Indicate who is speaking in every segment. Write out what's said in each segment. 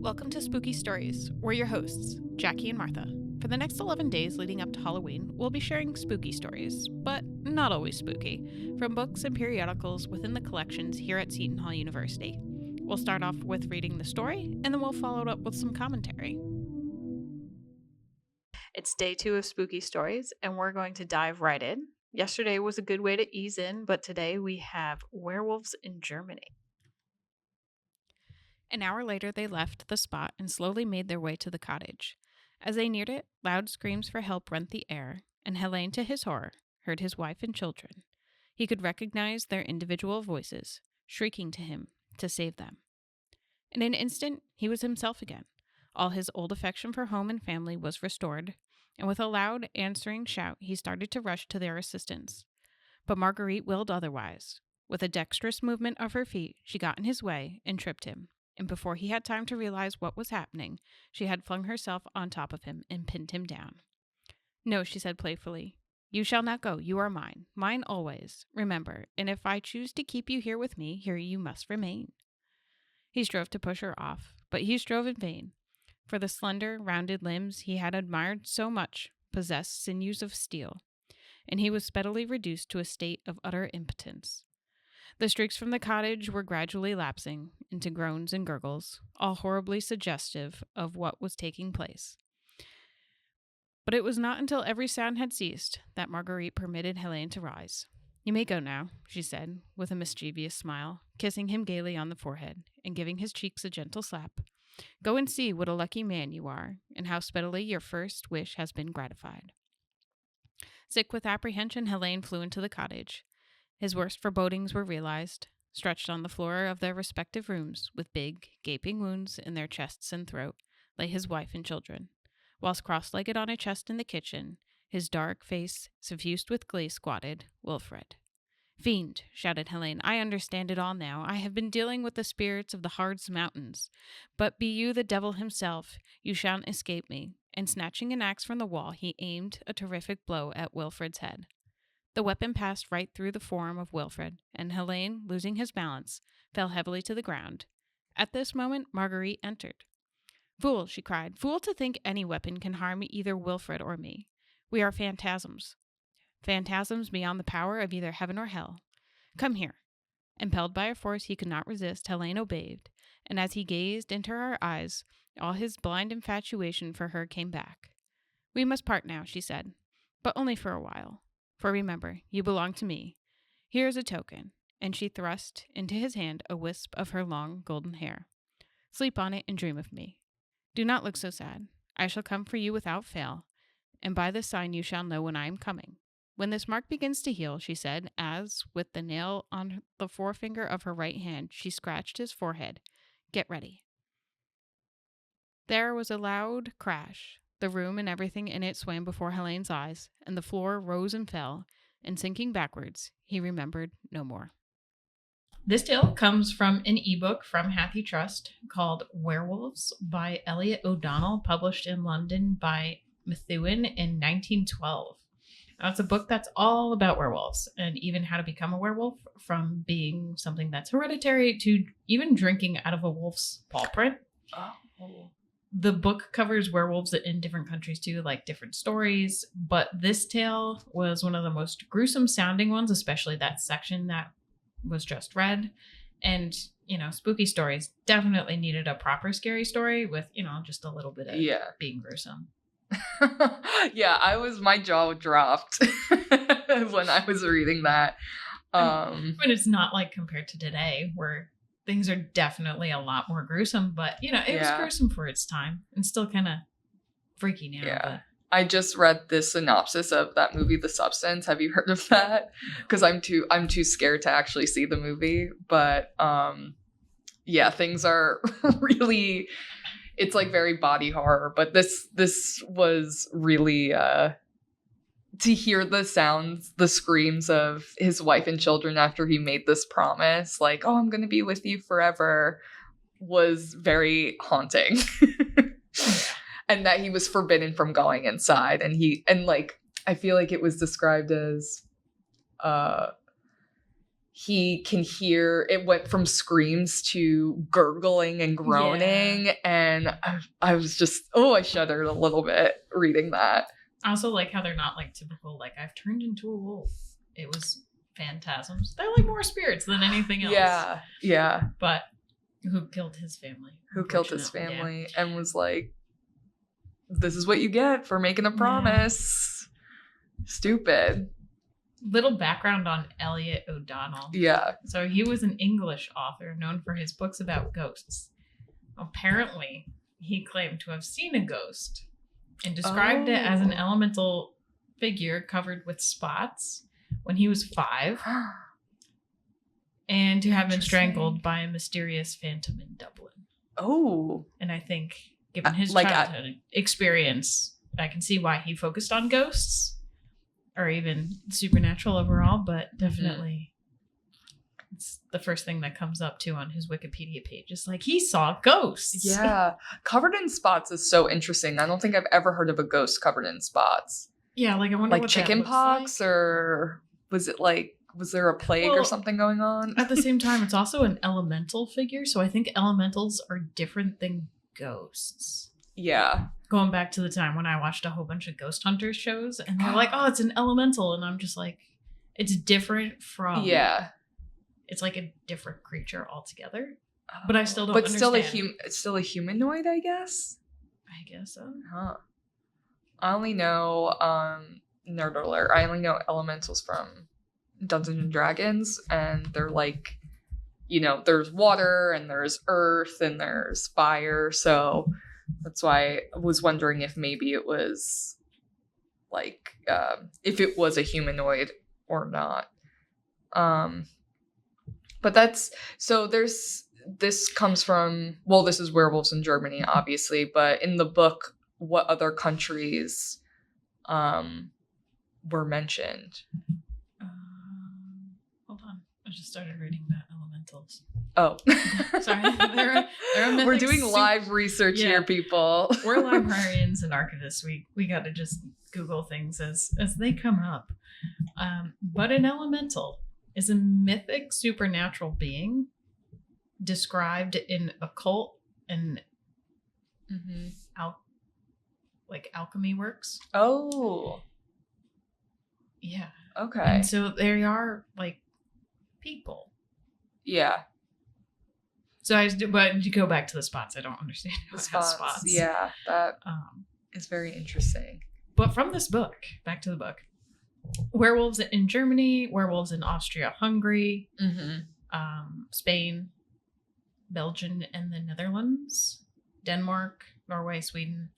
Speaker 1: Welcome to Spooky Stories. We're your hosts, Jackie and Martha. For the next 11 days leading up to Halloween, we'll be sharing spooky stories, but not always spooky, from books and periodicals within the collections here at Seton Hall University. We'll start off with reading the story, and then we'll follow it up with some commentary. It's day 2 of Spooky Stories, and we're going to dive right in. Yesterday was a good way to ease in, but today we have Werewolves in Germany. An hour later, they left the spot and slowly made their way to the cottage. As they neared it, loud screams for help rent the air, and Helene, to his horror, heard his wife and children. He could recognize their individual voices, shrieking to him to save them. In an instant, he was himself again. All his old affection for home and family was restored, and with a loud, answering shout, he started to rush to their assistance. But Marguerite willed otherwise. With a dexterous movement of her feet, she got in his way and tripped him. And before he had time to realize what was happening, she had flung herself on top of him and pinned him down. "No," she said playfully. "You shall not go. You are mine. Mine always. Remember, and if I choose to keep you here with me, here you must remain." He strove to push her off, but he strove in vain, for the slender, rounded limbs he had admired so much possessed sinews of steel, and he was speedily reduced to a state of utter impotence. The streaks from the cottage were gradually lapsing into groans and gurgles, all horribly suggestive of what was taking place. But it was not until every sound had ceased that Marguerite permitted Helene to rise. "You may go now," she said, with a mischievous smile, kissing him gaily on the forehead and giving his cheeks a gentle slap. "Go and see what a lucky man you are, and how speedily your first wish has been gratified." Sick with apprehension, Helene flew into the cottage. His worst forebodings were realized. Stretched on the floor of their respective rooms, with big, gaping wounds in their chests and throat, lay his wife and children, whilst cross-legged on a chest in the kitchen, his dark face suffused with glee, squatted Wilfred. "Fiend," shouted Helene, "I understand it all now. I have been dealing with the spirits of the Harz mountains. But be you the devil himself, you shan't escape me." And snatching an axe from the wall, he aimed a terrific blow at Wilfred's head. The weapon passed right through the form of Wilfred, and Helene, losing his balance, fell heavily to the ground. At this moment, Marguerite entered. "Fool," she cried, "fool to think any weapon can harm either Wilfred or me. We are phantasms. Phantasms beyond the power of either heaven or hell. Come here." Impelled by a force he could not resist, Helene obeyed, and as he gazed into her eyes, all his blind infatuation for her came back. "We must part now," she said, "but only for a while. For remember, you belong to me. Here is a token," and she thrust into his hand a wisp of her long golden hair. "Sleep on it and dream of me. Do not look so sad. I shall come for you without fail, and by this sign you shall know when I am coming. When this mark begins to heal," she said, as, with the nail on the forefinger of her right hand, she scratched his forehead, "get ready." There was a loud crash. The room and everything in it swam before Helene's eyes, and the floor rose and fell, and sinking backwards, he remembered no more. This tale comes from an ebook from Hathi Trust called Werewolves by Elliot O'Donnell, published in London by Methuen in 1912. Now, it's a book that's all about werewolves, and even how to become a werewolf, from being something that's hereditary to even drinking out of a wolf's paw print. Oh. The book covers werewolves in different countries too, like different stories, but this tale was one of the most gruesome sounding ones, especially that section that was just read. And, spooky stories definitely needed a proper scary story with, just a little bit of being gruesome.
Speaker 2: Yeah, my jaw dropped when I was reading that.
Speaker 1: But it's not like compared to today where things are definitely a lot more gruesome, but it was gruesome for its time and still kind of freaky now.
Speaker 2: Yeah.
Speaker 1: But
Speaker 2: I just read this synopsis of that movie, The Substance. Have you heard of that? Because I'm too scared to actually see the movie. But things are really, it's like very body horror. But this was really to hear the sounds, the screams of his wife and children after he made this promise, like, "Oh, I'm going to be with you forever," was very haunting. And that he was forbidden from going inside. And I feel like it was described as, he can hear, it went from screams to gurgling and groaning, and I was just, I shuddered a little bit reading that.
Speaker 1: I also like how they're not like typical, like, I've turned into a wolf. It was phantasms. They're like more spirits than anything else.
Speaker 2: Yeah.
Speaker 1: But who killed his family?
Speaker 2: And was like, this is what you get for making a promise. Stupid.
Speaker 1: Little background on Elliot O'Donnell.
Speaker 2: Yeah.
Speaker 1: So he was an English author known for his books about ghosts. Apparently, he claimed to have seen a ghost and described it as an elemental figure covered with spots when he was 5, and to have been strangled by a mysterious phantom in Dublin.
Speaker 2: Oh.
Speaker 1: And I think, given his childhood experience, I can see why he focused on ghosts. Or even supernatural overall, but definitely it's the first thing that comes up too on his Wikipedia page. It's like he saw ghosts.
Speaker 2: Yeah. Covered in spots is so interesting. I don't think I've ever heard of a ghost covered in spots.
Speaker 1: Yeah, like I wonder
Speaker 2: like
Speaker 1: what
Speaker 2: chicken pox,
Speaker 1: like.
Speaker 2: Or was there a plague or something going on?
Speaker 1: At the same time, it's also an elemental figure, so I think elementals are different than ghosts.
Speaker 2: Yeah.
Speaker 1: Going back to the time when I watched a whole bunch of ghost hunters shows, and they're like, oh, it's an elemental. And I'm just like, it's different from...
Speaker 2: Yeah.
Speaker 1: It's like a different creature altogether. But I still don't understand.
Speaker 2: But still a humanoid, I guess?
Speaker 1: I guess so.
Speaker 2: Huh. I only know, nerd alert, I only know elementals from Dungeons and Dragons. And they're like, there's water, and there's earth, and there's fire, so... That's why I was wondering if maybe it was like if it was a humanoid or not. But this comes from, well, this is Werewolves in Germany, obviously, but in the book, what other countries were mentioned?
Speaker 1: Hold on. I just started reading about elementals.
Speaker 2: Oh.
Speaker 1: Sorry. They're a
Speaker 2: We're doing live research here, people.
Speaker 1: We're librarians and archivists. We got to just Google things as they come up. But an elemental is a mythic supernatural being described in occult and alchemy works.
Speaker 2: Oh.
Speaker 1: Yeah.
Speaker 2: Okay.
Speaker 1: And so they are like people.
Speaker 2: Yeah.
Speaker 1: So but to go back to the spots, I don't understand how it has spots.
Speaker 2: Yeah, that is very interesting.
Speaker 1: But from this book, back to the book, werewolves in Germany, werewolves in Austria, Hungary, Spain, Belgium, and the Netherlands, Denmark, Norway, Sweden,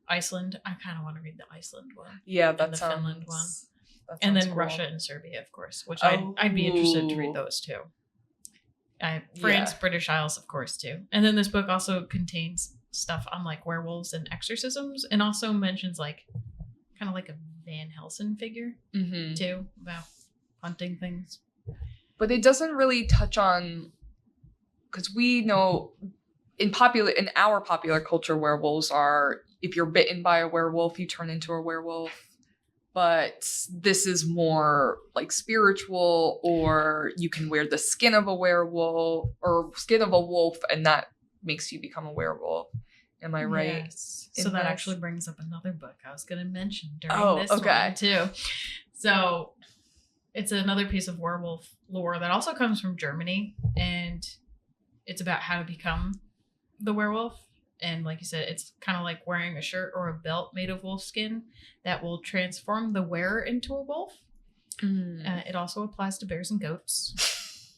Speaker 1: Iceland. I kind of want to read the Iceland one.
Speaker 2: Yeah,
Speaker 1: and the Finland one, and then cool. Russia and Serbia, of course, which I'd be interested to read those too. France, British Isles, of course, too. And then this book also contains stuff on like werewolves and exorcisms, and also mentions like kind of like a Van Helsing figure too, about hunting things. But
Speaker 2: it doesn't really touch on, because we know in our popular culture, werewolves are, if you're bitten by a werewolf, you turn into a werewolf. But this is more like spiritual, or you can wear the skin of a werewolf or skin of a wolf, and that makes you become a werewolf. Am I right?
Speaker 1: Yes. So that actually brings up another book I was going to mention during this one too. So it's another piece of werewolf lore that also comes from Germany, and it's about how to become the werewolf. And like you said, it's kind of like wearing a shirt or a belt made of wolf skin that will transform the wearer into a wolf. It also applies to bears and goats.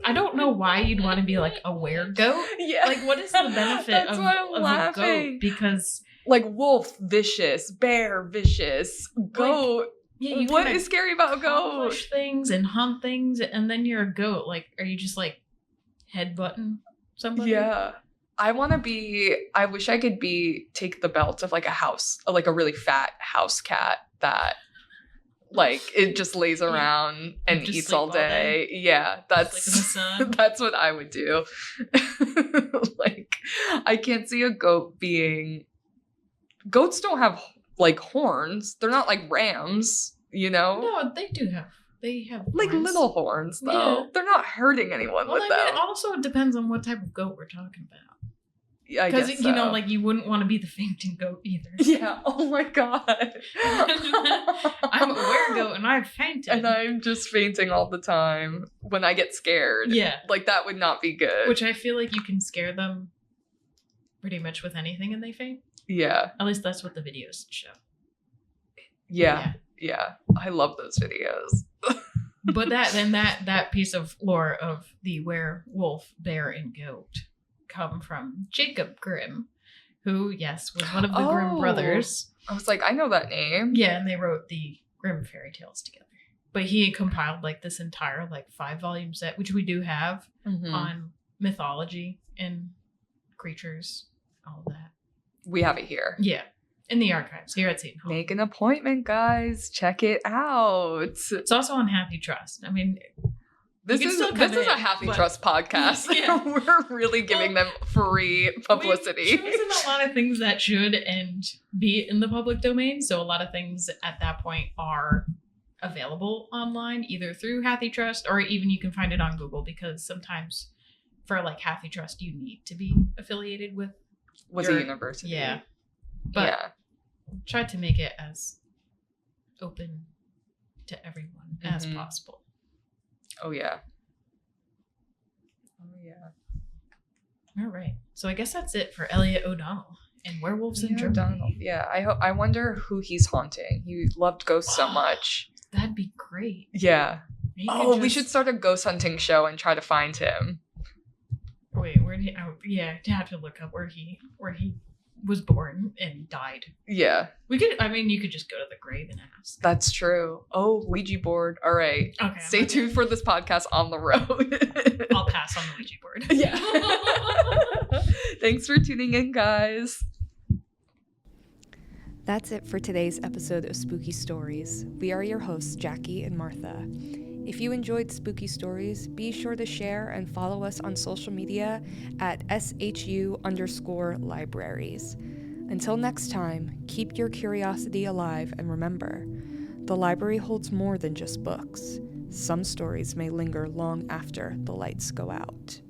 Speaker 1: I don't know why you'd want to be like a were-goat. Yeah. Like, what is the benefit of a goat? Because
Speaker 2: like wolf, vicious, bear, vicious, goat. Like, what is scary about a goat?
Speaker 1: Push things and hunt things, and then you're a goat. Like, are you just like headbutting somebody?
Speaker 2: Yeah. I wish I could take the belt of like a really fat house cat that like it just lays around and eats all day. Yeah, that's what I would do. Like, I can't see a goat being. Goats don't have like horns. They're not like rams, you know?
Speaker 1: No, they do have. They have
Speaker 2: Like
Speaker 1: horns.
Speaker 2: little horns, though.
Speaker 1: Yeah.
Speaker 2: They're not hurting anyone
Speaker 1: Well,
Speaker 2: with
Speaker 1: I mean,
Speaker 2: them.
Speaker 1: also it depends on what type of goat we're talking about.
Speaker 2: Yeah, I guess
Speaker 1: Because, you know,
Speaker 2: so.
Speaker 1: like, you wouldn't want to be the fainting goat either.
Speaker 2: Yeah, oh my god.
Speaker 1: I'm a weregoat and I've fainted.
Speaker 2: And I'm just fainting all the time when I get scared.
Speaker 1: Yeah.
Speaker 2: Like, that would not be good.
Speaker 1: Which I feel like you can scare them pretty much with anything and they faint.
Speaker 2: Yeah.
Speaker 1: At least that's what the videos show.
Speaker 2: Yeah. I love those videos.
Speaker 1: But that piece of lore of the werewolf, bear, and goat come from Jacob Grimm, who, yes, was one of the Grimm brothers.
Speaker 2: I was like, I know that name.
Speaker 1: Yeah, and they wrote the Grimm fairy tales together. But he compiled like this entire like 5-volume set, which we do have on mythology and creatures, all of that.
Speaker 2: We have it here.
Speaker 1: Yeah, in the archives here at Seton Hall.
Speaker 2: Make an appointment, guys. Check it out.
Speaker 1: It's also on Happy Trust. I mean,
Speaker 2: This
Speaker 1: can
Speaker 2: is
Speaker 1: still come
Speaker 2: a
Speaker 1: in,
Speaker 2: Happy
Speaker 1: but-
Speaker 2: Trust podcast.
Speaker 1: Yeah.
Speaker 2: We're really giving them free publicity.
Speaker 1: We've chosen a lot of things that should and be in the public domain. So a lot of things at that point are available online, either through Happy Trust or even you can find it on Google, because sometimes for like Happy Trust you need to be affiliated with
Speaker 2: Was
Speaker 1: your-
Speaker 2: a university.
Speaker 1: Yeah. But try to make it as open to everyone as possible.
Speaker 2: Oh yeah. Oh yeah.
Speaker 1: All right. So I guess that's it for Elliot O'Donnell and Werewolves in Germany.
Speaker 2: O'Donnell. Yeah. I wonder who he's haunting. He loved ghosts so much.
Speaker 1: That'd be great.
Speaker 2: Yeah.
Speaker 1: You
Speaker 2: We should start a ghost hunting show and try to find him.
Speaker 1: Wait, where did he? Oh, yeah, to have to look up where he was born and died.
Speaker 2: Yeah.
Speaker 1: We could. I mean, you could just go to the grave and ask.
Speaker 2: That's true. Oh, Ouija board. All right.
Speaker 1: Okay.
Speaker 2: Stay tuned for this podcast on the road.
Speaker 1: I'll pass on the Ouija board.
Speaker 2: Yeah. Thanks for tuning in, guys.
Speaker 3: That's it for today's episode of Spooky Stories. We are your hosts, Jackie and Martha. If you enjoyed Spooky Stories, be sure to share and follow us on social media at SHU_libraries. Until next time, keep your curiosity alive and remember, the library holds more than just books. Some stories may linger long after the lights go out.